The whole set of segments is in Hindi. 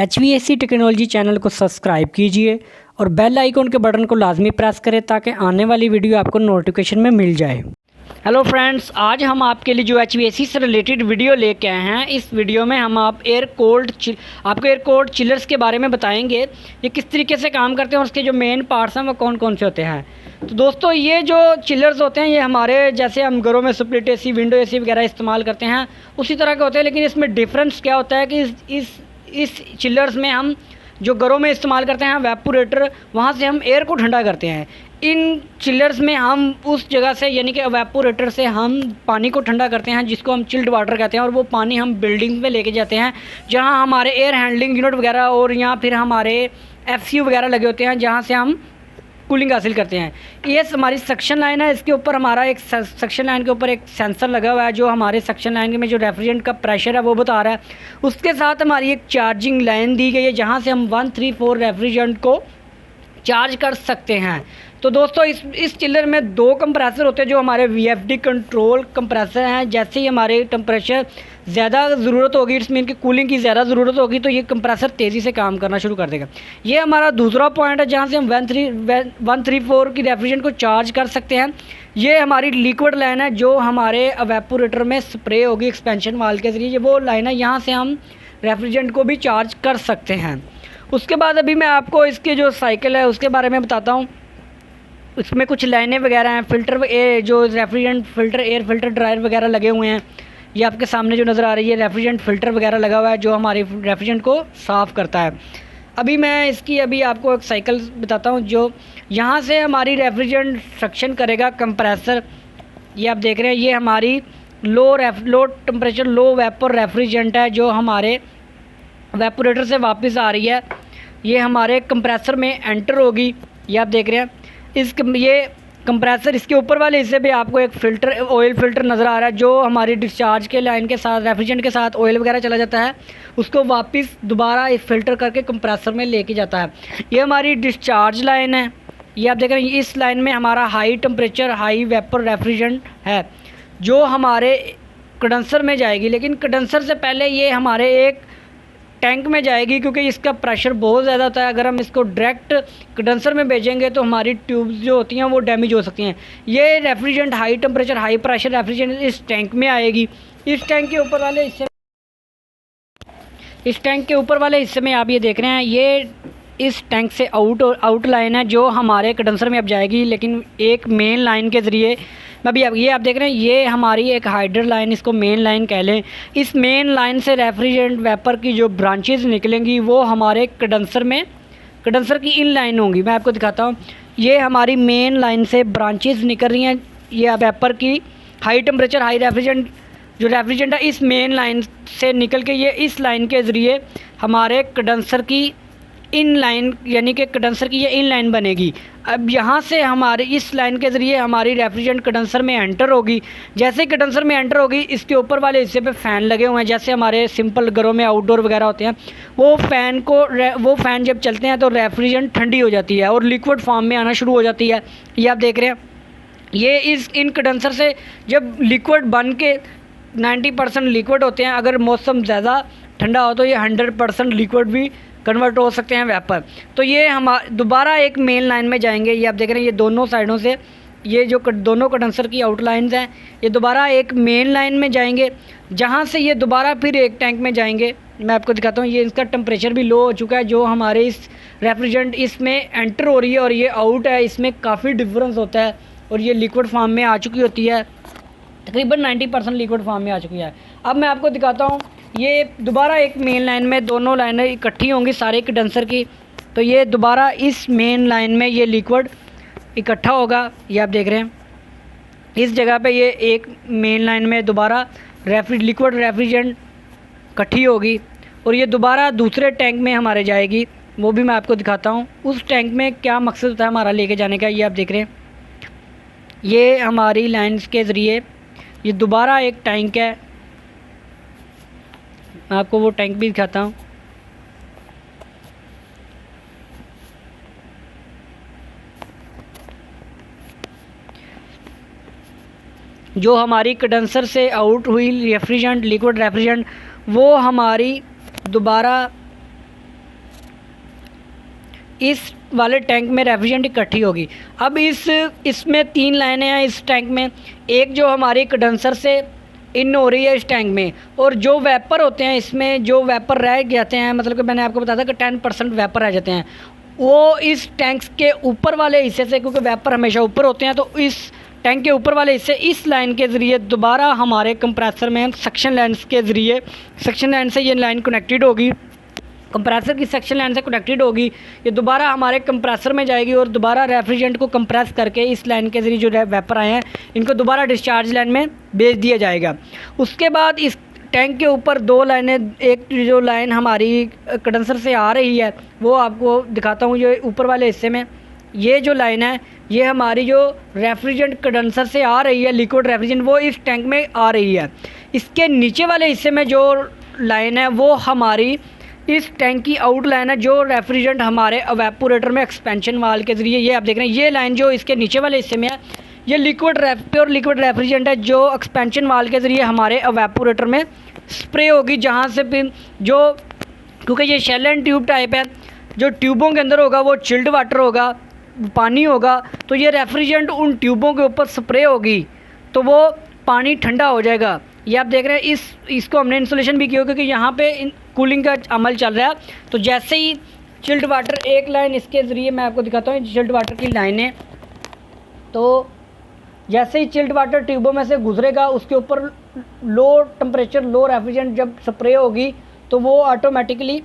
HVAC टेक्नोलॉजी चैनल को सब्सक्राइब कीजिए और बेल आइकन के बटन को लाजमी प्रेस करें ताकि आने वाली वीडियो आपको नोटिफिकेशन में मिल जाए। हेलो फ्रेंड्स, आज हम आपके लिए जो HVAC से रिलेटेड वीडियो लेके आए हैं। इस वीडियो में हम आपको एयर कोल्ड चिलर्स के बारे में बताएंगे, ये किस तरीके से काम करते हैं और उसके जो मेन पार्ट्स हैं वो कौन कौन से होते हैं। तो दोस्तों, ये जो चिलर्स होते हैं ये हमारे जैसे हम घरों में स्प्लिट AC, विंडो AC वगैरह इस्तेमाल करते हैं उसी तरह के होते हैं, लेकिन इसमें डिफरेंस क्या होता है कि इस चिलर्स में हम जो घरों में इस्तेमाल करते हैं वेपोरेटर, वहाँ से हम एयर को ठंडा करते हैं। इन चिलर्स में हम उस जगह से यानी कि वेपोरेटर से हम पानी को ठंडा करते हैं, जिसको हम चिल्ड वाटर कहते हैं, और वो पानी हम बिल्डिंग में लेके जाते हैं जहाँ हमारे एयर हैंडलिंग यूनिट वगैरह और या फिर हमारे FCU वगैरह लगे होते हैं, जहाँ से हम कूलिंग हासिल करते हैं। ये हमारी सक्शन लाइन है, इसके ऊपर हमारा एक सक्शन लाइन के ऊपर एक सेंसर लगा हुआ है जो हमारे सक्शन लाइन में जो रेफ्रिजरेंट का प्रेशर है वो बता रहा है। उसके साथ हमारी एक चार्जिंग लाइन दी गई है जहाँ से हम 134 रेफ्रिजरेंट को चार्ज कर सकते हैं। तो दोस्तों, इस चिलर में 2 कंप्रेसर होते हैं जो हमारे VFD कंट्रोल कंप्रेसर हैं। जैसे ही हमारे टेम्परेचर ज़्यादा ज़रूरत होगी, इसमें इनकी कूलिंग की ज़्यादा ज़रूरत होगी, तो ये कंप्रेसर तेज़ी से काम करना शुरू कर देगा। ये हमारा दूसरा पॉइंट है जहाँ से हम 134 की रेफ्रिजरेंट को चार्ज कर सकते हैं। ये हमारी लिक्विड लाइन है जो हमारे एवेपोरेटर में स्प्रे होगी एक्सपेंशन वाल्व के ज़रिए। ये वो लाइन है, यहाँ से हम रेफ्रिजरेंट को भी चार्ज कर सकते हैं। उसके बाद अभी मैं आपको इसके जो साइकिल है उसके बारे में बताता हूँ। इसमें कुछ लाइनें वगैरह हैं, फ़िल्टर जो refrigerant filter, air filter dryer वगैरह लगे हुए हैं। ये आपके सामने जो नज़र आ रही है रेफ्रिजरेंट फ़िल्टर वगैरह लगा हुआ है जो हमारी रेफ्रिजरेंट को साफ़ करता है। अभी आपको एक साइकिल बताता हूँ जो यहाँ से हमारी रेफ्रिजरेंट सक्शन करेगा कंप्रेसर। ये आप देख रहे हैं, ये हमारी low temperature low vapour refrigerant है जो हमारे वेपोरेटर से वापस आ रही है। ये हमारे कंप्रेसर में एंटर होगी। ये आप देख रहे हैं ये कंप्रेसर, इसके ऊपर वाले हिस्से पे आपको एक फ़िल्टर, ऑयल फ़िल्टर नज़र आ रहा है जो हमारी डिस्चार्ज के लाइन के साथ रेफ्रिजरेंट के साथ ऑयल वगैरह चला जाता है, उसको वापस दोबारा इस फ़िल्टर करके कंप्रेसर में लेके जाता है। ये हमारी डिस्चार्ज लाइन है। ये आप देख रहे हैं, इस लाइन में हमारा high temperature high vapour refrigerant है जो हमारे कंडेंसर में जाएगी, लेकिन कंडेंसर से पहले ये हमारे एक टैंक में जाएगी क्योंकि इसका प्रेशर बहुत ज़्यादा होता है। अगर हम इसको डायरेक्ट कंडेंसर में भेजेंगे तो हमारी ट्यूब्स जो होती हैं वो डैमेज हो सकती हैं। ये refrigerant high temperature high pressure refrigerant इस टैंक में आएगी। इस टैंक के ऊपर वाले हिस्से में आप ये देख रहे हैं, ये इस टैंक से आउट लाइन है जो हमारे कंडेंसर में अब जाएगी, लेकिन एक मेन लाइन के ज़रिए। ये आप देख रहे हैं, ये हमारी एक हाइड्र लाइन, इसको मेन लाइन कह लें। इस मेन लाइन से रेफ्रिजरेंट वेपर की जो ब्रांचेस निकलेंगी वो हमारे कंडेंसर की इन लाइन होंगी। मैं आपको दिखाता हूँ, ये हमारी मेन लाइन से ब्रांचेस निकल रही हैं। ये वेपर की हाई टेम्परेचर हाई रेफ्रिजरेंट है, इस मेन लाइन से निकल के ये इस लाइन के ज़रिए हमारे कंडेंसर की इन लाइन यानी कि कंडेंसर की ये इन लाइन बनेगी। अब यहाँ से हमारे इस लाइन के ज़रिए हमारी रेफ्रिजरेंट कंडेंसर में एंटर होगी। जैसे ही कंडेंसर में एंटर होगी, इसके ऊपर वाले हिस्से पे फ़ैन लगे हुए हैं, जैसे हमारे सिंपल घरों में आउटडोर वगैरह होते हैं। वो फ़ैन जब चलते हैं तो रेफ्रिजरेंट ठंडी हो जाती है और लिक्विड फॉर्म में आना शुरू हो जाती है। ये आप देख रहे हैं, ये इन कंडेंसर से जब लिक्विड बन के 90% लिक्विड होते हैं, अगर मौसम ज़्यादा ठंडा हो तो ये 100% लिक्विड भी कन्वर्ट हो सकते हैं वेपर। तो ये हम दोबारा एक मेन लाइन में जाएंगे। ये आप देख रहे हैं, ये दोनों साइडों से ये जो दोनों कंडेंसर की आउटलाइंस हैं ये दोबारा एक मेन लाइन में जाएंगे, जहाँ से ये दोबारा फिर एक टैंक में जाएंगे। मैं आपको दिखाता हूँ, ये इसका टेम्परेचर भी लो हो चुका है जो हमारे इस रेफ्रिजरेंट इसमें एंटर हो रही है और ये आउट है। इसमें काफ़ी डिफरेंस होता है और ये लिक्विड फॉर्म में आ चुकी होती है, तकरीबन 90% लिक्विड फॉर्म में आ चुकी है। अब मैं आपको दिखाता हूँ, ये दोबारा एक मेन लाइन में दोनों लाइनें इकट्ठी होंगी सारे कंडेंसर की। तो ये दोबारा इस मेन लाइन में ये लिक्विड इकट्ठा होगा। ये आप देख रहे हैं, इस जगह पे ये एक मेन लाइन में दोबारा लिक्विड रेफ्रिजरेंट इकट्ठी होगी और ये दोबारा दूसरे टैंक में हमारे जाएगी। वो भी मैं आपको दिखाता हूँ उस टैंक में क्या मकसद होता है हमारा लेके जाने का। ये आप देख रहे हैं, ये हमारी लाइन्स के ज़रिए ये दोबारा एक टैंक है। मैं आपको वो टैंक भी दिखाता हूँ। जो हमारी कंडेंसर से आउट हुई रेफ्रिजरेंट लिक्विड रेफ्रिजरेंट वो हमारी दोबारा इस वाले टैंक में रेफ्रिजरेंट इकट्ठी होगी। अब इसमें 3 लाइनें हैं इस टैंक में। एक जो हमारी कंडेंसर से इन हो रही है इस टैंक में, और जो वेपर होते हैं इसमें, जो वेपर रह जाते हैं, मतलब कि मैंने आपको बताया था कि 10% वेपर रह जाते हैं, वो इस टैंक के ऊपर वाले हिस्से से, क्योंकि वेपर हमेशा ऊपर होते हैं, तो इस टैंक के ऊपर वाले हिस्से इस लाइन के ज़रिए दोबारा हमारे कंप्रेसर में सक्शन लाइन के ज़रिए, सक्शन लाइन से ये लाइन कनेक्टेड होगी, कंप्रेसर की सक्शन लाइन से कनेक्टेड होगी, ये दोबारा हमारे कंप्रेसर में जाएगी और दोबारा रेफ्रिजरेंट को कंप्रेस करके इस लाइन के ज़रिए जो वेपर आए हैं इनको दोबारा डिस्चार्ज लाइन में भेज दिया जाएगा। उसके बाद इस टैंक के ऊपर 2 लाइनें, एक जो लाइन हमारी कंडेंसर से आ रही है वो आपको दिखाता हूँ। ये ऊपर वाले हिस्से में ये जो लाइन है, ये हमारी जो रेफ्रिजरेंट कंडेंसर से आ रही है लिक्विड रेफ्रिजरेंट, वो इस टैंक में आ रही है। इसके नीचे वाले हिस्से में जो लाइन है वो हमारी इस टैंक की आउट लाइन है, जो रेफ्रिजरेंट हमारे एवेपोरेटर में एक्सपेंशन वाल के ज़रिए, ये आप देख रहे हैं, ये लाइन जो इसके नीचे वाले हिस्से में है, ये प्योर लिक्विड रेफ्रिजरेंट है, जो एक्सपेंशन वाल के ज़रिए हमारे एवेपोरेटर में स्प्रे होगी, जहाँ से फिर जो, क्योंकि ये शेल एंड ट्यूब टाइप है, जो ट्यूबों के अंदर होगा वो चिल्ड वाटर होगा, पानी होगा, तो ये रेफ्रिजरेंट उन ट्यूबों के ऊपर स्प्रे होगी तो वो पानी ठंडा हो जाएगा। ये आप देख रहे हैं, इसको हमने इंसुलेशन भी किया क्योंकि यहाँ पे कूलिंग का अमल चल रहा है। तो जैसे ही चिल्ड वाटर, एक लाइन इसके ज़रिए मैं आपको दिखाता हूँ चिल्ड वाटर की लाइनें, तो जैसे ही चिल्ड वाटर ट्यूबों में से गुजरेगा उसके ऊपर लो टेम्परेचर, लो रेफ्रिजरेंट जब स्प्रे होगी तो वो ऑटोमेटिकली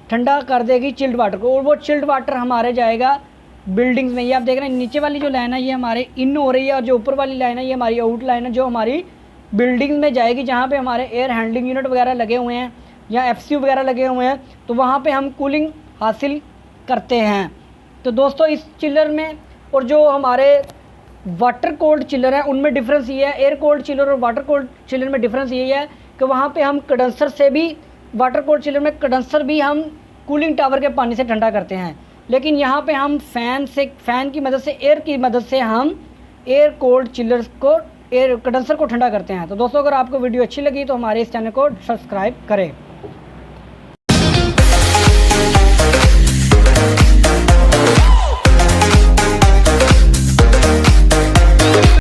ठंडा कर देगी चिल्ड वाटर को, और वो चिल्ड वाटर हमारे जाएगा बिल्डिंग्स में। ये आप देख रहे हैं, नीचे वाली जो लाइन है ये हमारे इन हो रही है, और जो ऊपर वाली लाइन है ये हमारी आउट लाइन है, जो हमारी बिल्डिंग में जाएगी, जहाँ पे हमारे एयर हैंडलिंग यूनिट वगैरह लगे हुए हैं या एफसीयू वगैरह लगे हुए हैं, तो वहाँ पे हम कूलिंग हासिल करते हैं। तो दोस्तों इस चिलर में और जो हमारे वाटर कोल्ड चिलर है उनमें डिफरेंस ये है, एयर कोल्ड चिलर और वाटर कोल्ड चिलर में डिफरेंस ये है कि वहाँ पे हम कंडेंसर से भी, वाटर कोल्ड चिलर में कंडेंसर भी हम कूलिंग टावर के पानी से ठंडा करते हैं, लेकिन यहाँ पे हम फ़ैन की मदद से, एयर की मदद से हम एयर कोल्ड चिलर्स को, एयर कंडेंसर को ठंडा करते हैं। तो दोस्तों अगर आपको वीडियो अच्छी लगी तो हमारे इस चैनल को सब्सक्राइब करें।